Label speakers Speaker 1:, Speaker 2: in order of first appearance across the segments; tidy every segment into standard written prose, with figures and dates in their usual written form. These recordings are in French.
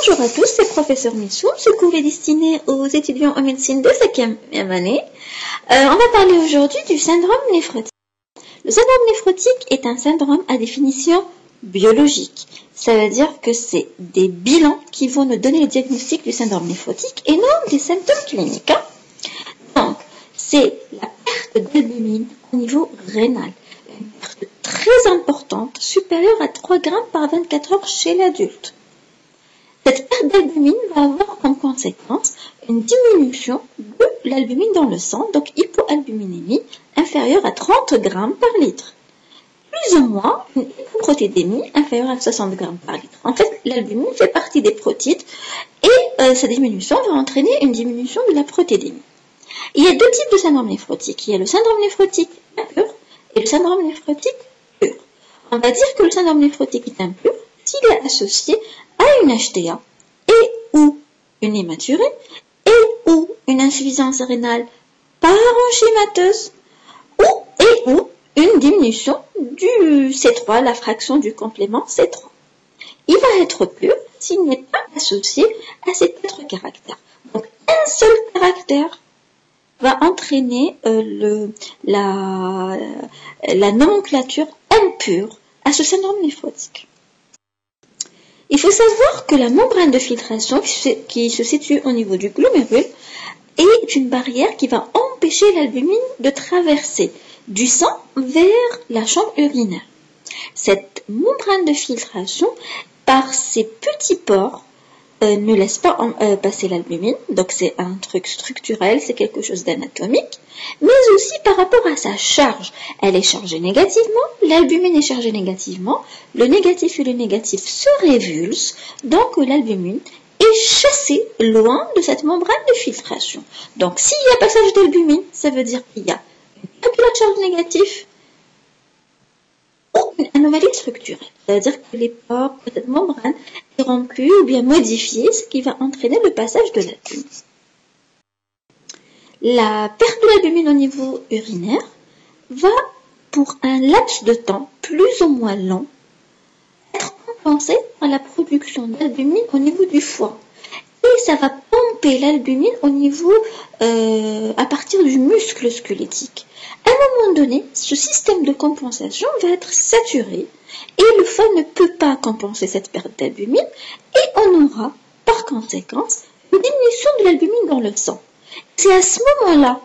Speaker 1: Bonjour à tous, c'est professeur Missou. Ce cours est destiné aux étudiants en médecine de 5e année. On va parler aujourd'hui du syndrome néphrotique. Le syndrome néphrotique est un syndrome à définition biologique. Ça veut dire que c'est des bilans qui vont nous donner le diagnostic du syndrome néphrotique et non des symptômes cliniques. Donc, c'est la perte d'albumine au niveau rénal. Une perte très importante, supérieure à 3 grammes par 24 heures chez l'adulte. Cette perte d'albumine va avoir comme conséquence une diminution de l'albumine dans le sang, donc hypoalbuminémie, inférieure à 30 grammes par litre. Plus ou moins une hypoprotédémie inférieure à 60 grammes par litre. En fait, l'albumine fait partie des protides et sa diminution va entraîner une diminution de la protédémie. Il y a deux types de syndrome néphrotique. Il y a le syndrome néphrotique impur et le syndrome néphrotique pur. On va dire que le syndrome néphrotique est impur s'il est associé à une HTA et ou une hématurie et ou une insuffisance rénale parenchymateuse ou une diminution du C3, la fraction du complément C3. Il va être pur s'il n'est pas associé à ces 4 caractères. Donc un seul caractère va entraîner la nomenclature impure à ce syndrome néphrotique. Il faut savoir que la membrane de filtration qui se situe au niveau du glomérule est une barrière qui va empêcher l'albumine de traverser du sang vers la chambre urinaire. Cette membrane de filtration, par ses petits pores, ne laisse pas passer l'albumine, donc c'est un truc structurel, c'est quelque chose d'anatomique, mais aussi par rapport à sa charge. Elle est chargée négativement, l'albumine est chargée négativement, le négatif et le négatif se révulsent, donc l'albumine est chassée loin de cette membrane de filtration. Donc s'il y a passage d'albumine, ça veut dire qu'il y a une calculation de charge négative ou une anomalie structurelle. Ça veut dire que les pores de cette membrane est rompue ou bien modifiée, ce qui va entraîner le passage de l'albumine. La perte de l'albumine au niveau urinaire va, pour un laps de temps plus ou moins long, être compensée par la production d'albumine au niveau du foie. Et ça va pomper l'albumine au niveau, à partir du muscle squelettique. À un moment donné, ce système de compensation va être saturé et le foie ne peut pas compenser cette perte d'albumine et on aura, par conséquence, une diminution de l'albumine dans le sang. C'est à ce moment-là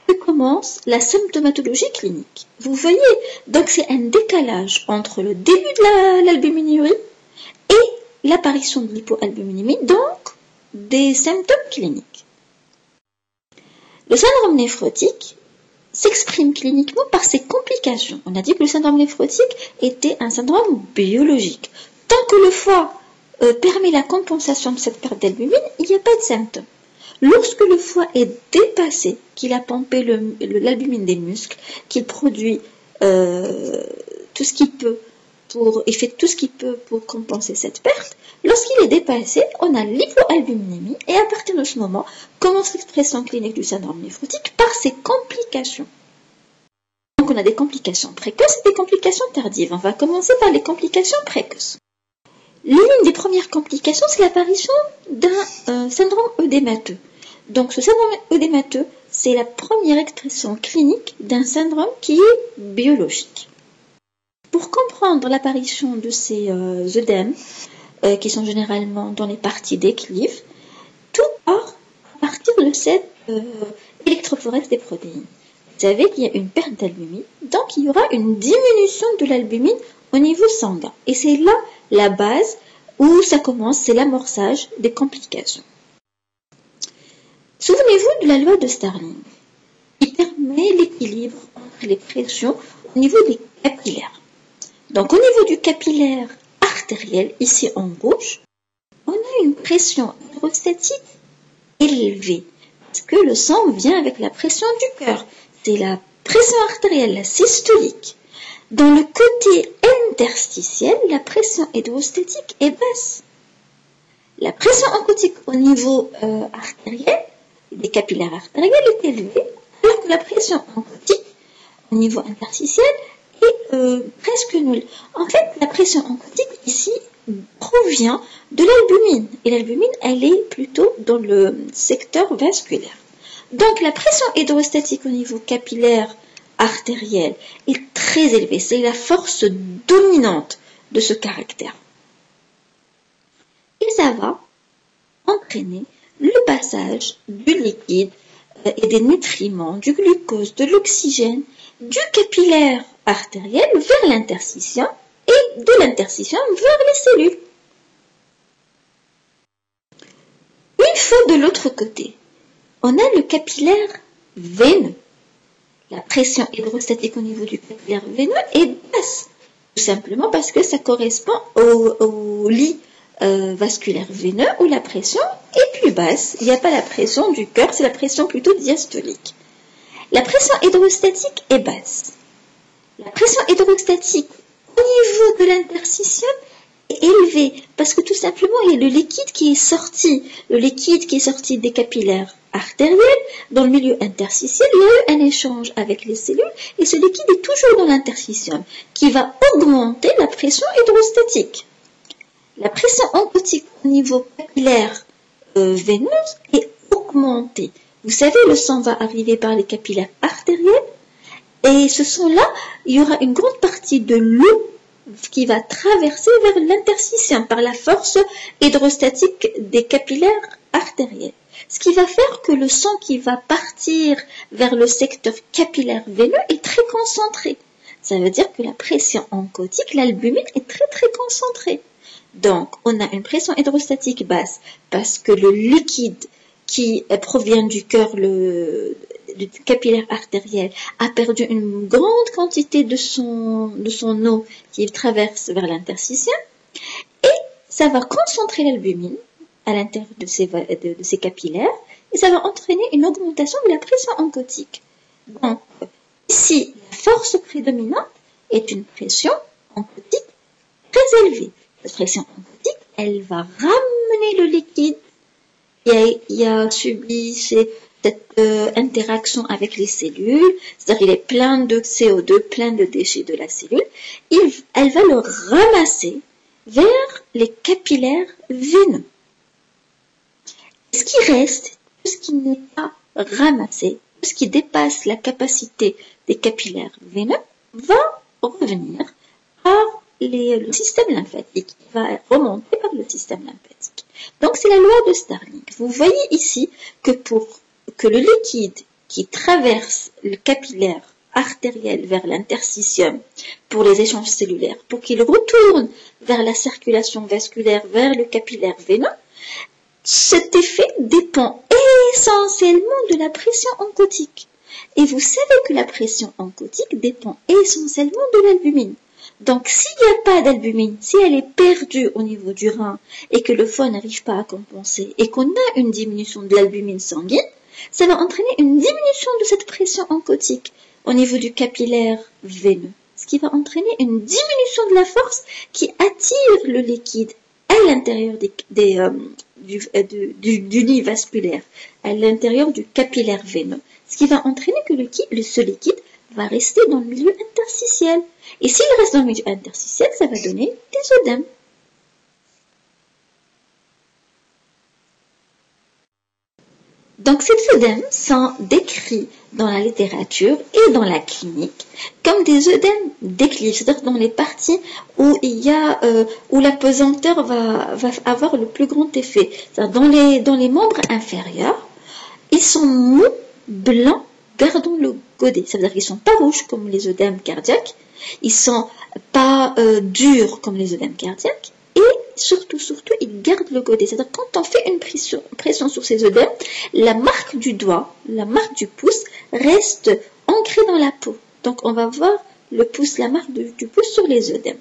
Speaker 1: que commence la symptomatologie clinique. Vous voyez, donc c'est un décalage entre le début de l'albuminurie et l'apparition de l'hypoalbuminémie, donc des symptômes cliniques. Le syndrome néphrotique s'exprime cliniquement par ses complications. On a dit que le syndrome néphrotique était un syndrome biologique. Tant que le foie permet la compensation de cette perte d'albumine, il n'y a pas de symptômes. Lorsque le foie est dépassé, qu'il a pompé l'albumine des muscles, qu'il produit tout ce qu'il peut il fait tout ce qu'il peut pour compenser cette perte, lorsqu'il est dépassé, on a l'hypoalbuminémie et à partir de ce moment, commence l'expression clinique du syndrome néphrotique par ses complications. Donc on a des complications précoces et des complications tardives. On va commencer par les complications précoces. L'une des premières complications, c'est l'apparition d'un syndrome œdémateux. Donc ce syndrome œdémateux, c'est la première expression clinique d'un syndrome qui est biologique. Pour comprendre l'apparition de ces œdèmes, qui sont généralement dans les parties déclives, tout part à partir de cette électrophorèse des protéines. Vous savez qu'il y a une perte d'albumine, donc il y aura une diminution de l'albumine au niveau sanguin. Et c'est là la base où ça commence, c'est l'amorçage des complications. Souvenez-vous de la loi de Starling, qui permet l'équilibre entre les pressions au niveau des capillaires. Donc au niveau du capillaire artériel, ici en rouge, on a une pression hydrostatique élevée, parce que le sang vient avec la pression du cœur. C'est la pression artérielle, la systolique. Dans le côté interstitiel, la pression hydrostatique est basse. La pression oncotique au niveau artériel, des capillaires artériels, est élevée, alors que la pression oncotique au niveau interstitiel est presque nulle. En fait, la pression oncotique ici provient de l'albumine. Et l'albumine, elle est plutôt dans le secteur vasculaire. Donc, la pression hydrostatique au niveau capillaire artériel est très élevée. C'est la force dominante de ce caractère. Et ça va entraîner le passage du liquide et des nutriments, du glucose, de l'oxygène, du capillaire artériel vers l'interstitien et de l'interstitien vers les cellules. Une fois de l'autre côté, on a le capillaire veineux. La pression hydrostatique au niveau du capillaire veineux est basse, tout simplement parce que ça correspond au lit vasculaire veineux où la pression est plus basse. Il n'y a pas la pression du cœur, c'est la pression plutôt diastolique. La pression hydrostatique est basse. La pression hydrostatique au niveau de l'interstitium est élevée parce que tout simplement il y a le liquide qui est sorti des capillaires artériels dans le milieu interstitiel. Il y a eu un échange avec les cellules et ce liquide est toujours dans l'interstitium qui va augmenter la pression hydrostatique. La pression oncotique au niveau capillaire veineuse est augmentée. Vous savez, le sang va arriver par les capillaires artériels et ce sang-là, il y aura une grande partie de l'eau qui va traverser vers l'interstitium par la force hydrostatique des capillaires artériels. Ce qui va faire que le sang qui va partir vers le secteur capillaire veineux est très concentré. Ça veut dire que la pression oncotique, l'albumine, est très très concentrée. Donc, on a une pression hydrostatique basse parce que le liquide qui provient du cœur, du capillaire artériel, a perdu une grande quantité de son eau qui traverse vers l'interstitium et ça va concentrer l'albumine à l'intérieur de ces capillaires et ça va entraîner une augmentation de la pression oncotique. Donc, ici, la force prédominante est une pression oncotique très élevée. Cette pression oncotique, elle va ramener le liquide qui a subi cette interaction avec les cellules, c'est-à-dire qu'il est plein de CO2, plein de déchets de la cellule, elle va le ramasser vers les capillaires veineux. Ce qui reste, tout ce qui n'est pas ramassé, tout ce qui dépasse la capacité des capillaires veineux, va revenir par le système lymphatique, qui va remonter par le système lymphatique. Donc c'est la loi de Starling. Vous voyez ici que pour que le liquide qui traverse le capillaire artériel vers l'interstitium pour les échanges cellulaires, pour qu'il retourne vers la circulation vasculaire, vers le capillaire veineux, cet effet dépend essentiellement de la pression oncotique. Et vous savez que la pression oncotique dépend essentiellement de l'albumine. Donc, s'il n'y a pas d'albumine, si elle est perdue au niveau du rein et que le foie n'arrive pas à compenser et qu'on a une diminution de l'albumine sanguine, ça va entraîner une diminution de cette pression oncotique au niveau du capillaire veineux, ce qui va entraîner une diminution de la force qui attire le liquide à l'intérieur du lit vasculaire, à l'intérieur du capillaire veineux, ce qui va entraîner que ce liquide va rester dans le milieu interstitiel. Et s'il reste dans le milieu interstitiel, ça va donner des œdèmes. Donc ces œdèmes sont décrits dans la littérature et dans la clinique comme des œdèmes d'équilibre, c'est-à-dire dans les parties où où la pesanteur va avoir le plus grand effet. C'est-à-dire dans les membres inférieurs, ils sont mous, blancs, gardant le godet. Ça veut dire qu'ils sont pas rouges comme les œdèmes cardiaques, ils sont pas durs comme les œdèmes cardiaques, et surtout, ils gardent le godet. C'est-à-dire quand on fait une pression sur ces œdèmes, la marque du doigt, la marque du pouce reste ancrée dans la peau. Donc on va voir le pouce, la marque du pouce sur les œdèmes.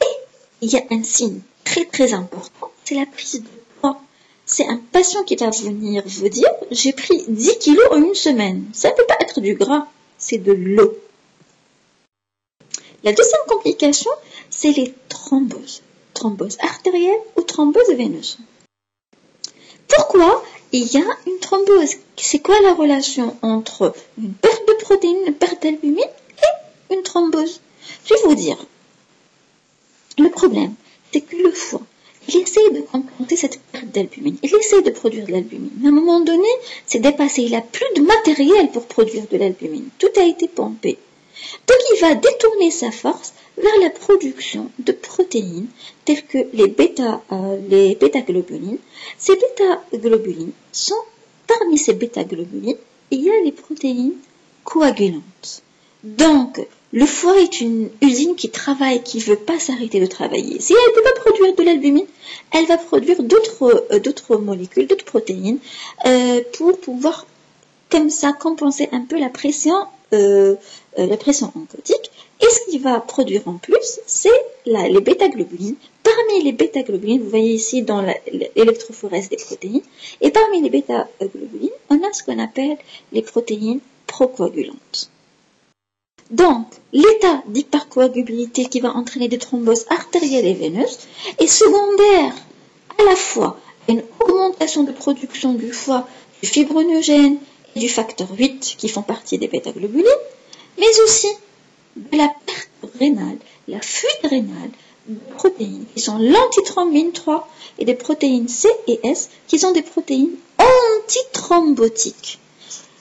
Speaker 1: Et il y a un signe très très important, c'est la prise de poids. C'est un patient qui va venir vous dire « J'ai pris 10 kilos en une semaine ». Ça ne peut pas être du gras, c'est de l'eau. La deuxième complication, c'est les thromboses. Thrombose artérielle ou thrombose veineuse. Pourquoi il y a une thrombose? C'est quoi la relation entre une perte de protéines, une perte d'albumine et une thrombose. Je vais vous dire, le problème, c'est que le foie, il essaye de compenser cette perte d'albumine. Il essaye de produire de l'albumine. Mais à un moment donné, c'est dépassé. Il n'a plus de matériel pour produire de l'albumine. Tout a été pompé. Donc, il va détourner sa force vers la production de protéines telles que les bêta-globulines. Ces bêta-globulines sont, parmi ces bêta-globulines, il y a les protéines coagulantes. Donc, le foie est une usine qui travaille, qui ne veut pas s'arrêter de travailler. Si elle ne peut pas produire de l'albumine, elle va produire d'autres molécules, d'autres protéines, pour pouvoir, comme ça, compenser un peu la pression oncotique. Et ce qu'il va produire en plus, c'est les bêta-globulines. Parmi les bêta-globulines, vous voyez ici dans l'électrophorèse des protéines, et parmi les bêta-globulines, on a ce qu'on appelle les protéines procoagulantes. Donc, l'état d'hypercoagulabilité qui va entraîner des thromboses artérielles et veineuses est secondaire à la fois à une augmentation de production du foie, du fibrinogène et du facteur 8 qui font partie des bêta-globulines, mais aussi de la perte rénale, la fuite rénale de protéines qui sont l'antithrombine 3 et des protéines C et S qui sont des protéines antithrombotiques.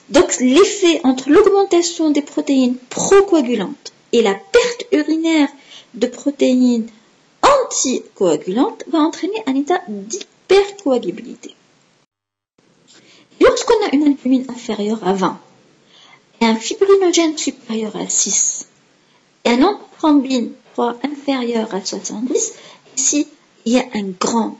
Speaker 1: Donc, l'effet entre l'augmentation des protéines procoagulantes et la perte urinaire de protéines anticoagulantes va entraîner un état d'hypercoagulabilité. Lorsqu'on a une albumine inférieure à 20 et un fibrinogène supérieur à 6 et un antithrombine 3 inférieur à 70, ici, il y a un grand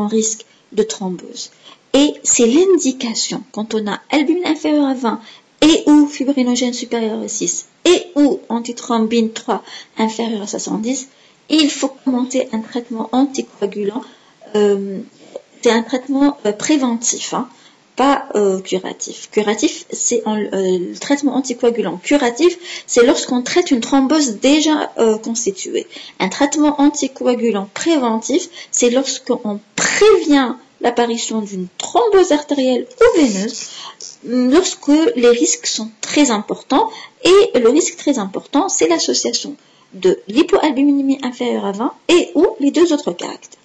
Speaker 1: risque de thrombose. Et c'est l'indication, quand on a albumine inférieure à 20 et ou fibrinogène supérieur à 6 et ou antithrombine 3 inférieur à 70, il faut commencer un traitement anticoagulant. C'est un traitement préventif, pas curatif. Curatif, c'est le traitement anticoagulant. Curatif, c'est lorsqu'on traite une thrombose déjà constituée. Un traitement anticoagulant préventif, c'est lorsqu'on prévient l'apparition d'une thrombose artérielle ou veineuse lorsque les risques sont très importants. Et le risque très important, c'est l'association de l'hypoalbuminémie inférieure à 20 et ou les deux autres caractères.